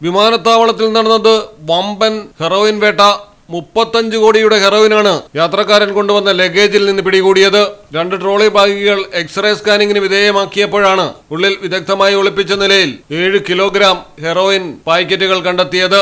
വിമാനത്താവളത്തിൽ നടന്നത് വമ്പൻ ഹെറോയിൻ വേട്ട. 35 കോടിയുടെ ഹെറോയിനാണ് യാത്രക്കാരൻ കൊണ്ടുവന്ന ലഗേജിൽ നിന്ന് പിടികൂടിയത്. 2 ട്രോളി ബാഗുകൾ എക്സ്റേ സ്കാനിങ്ങിന് വിധേയമാക്കിയപ്പോഴാണ് ഉള്ളിൽ വിദഗ്ധമായി ഒളിപ്പിച്ച നിലയിൽ 7 കിലോഗ്രാം ഹെറോയിൻ പാക്കറ്റുകൾ കണ്ടെത്തിയത്.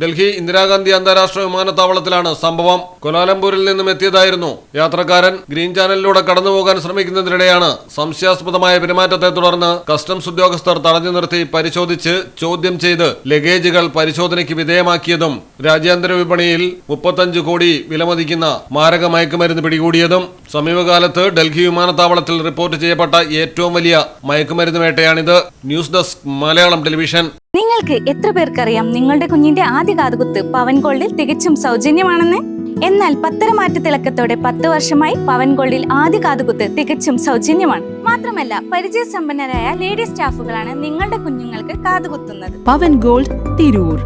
ഡൽഹി ഇന്ദിരാഗാന്ധി അന്താരാഷ്ട്ര വിമാനത്താവളത്തിലാണ് സംഭവം. കുലാലംപൂരിൽ നിന്നും എത്തിയതായിരുന്നു യാത്രക്കാരൻ. ഗ്രീൻ ചാനലിലൂടെ കടന്നുപോകാൻ ശ്രമിക്കുന്നതിനിടെയാണ് സംശയാസ്പദമായ പെരുമാറ്റത്തെ തുടർന്ന് കസ്റ്റംസ് ഉദ്യോഗസ്ഥർ തടഞ്ഞു നിർത്തി പരിശോധിച്ച് ചോദ്യം ചെയ്ത് ലഗേജുകൾ പരിശോധനയ്ക്ക് വിധേയമാക്കിയതും രാജ്യാന്തര വിപണിയിൽ 35 കോടി വിലമതിക്കുന്ന മാരക മയക്കുമരുന്ന് പിടികൂടിയതും. സമീപകാലത്ത് ഡൽഹി വിമാനത്താവളത്തിൽ റിപ്പോർട്ട് ചെയ്യപ്പെട്ട ഏറ്റവും വലിയ മയക്കുമരുന്ന് വേട്ടയാണിത്. News desk Malayalam television. നിങ്ങൾക്ക് എത്ര പേർക്കറിയാം നിങ്ങളുടെ കുഞ്ഞിന്റെ ആദ്യ കാതുകുത്ത് പവൻ ഗോൾഡിൽ തികച്ചും സൗജന്യമാണെന്ന്? എന്നാൽ പത്തരമാറ്റ തിളക്കത്തോടെ 10 വർഷമായി പവൻ ഗോൾഡിൽ ആദ്യ കാതുകുത്ത് തികച്ചും സൗജന്യമാണ്. മാത്രമല്ല പരിചയസമ്പന്നരായ ലേഡി സ്റ്റാഫുകളാണ് നിങ്ങളുടെ കുഞ്ഞുങ്ങൾക്ക് കാതുകുത്തുന്നത്. പവൻ ഗോൾഡ് തിരൂർ.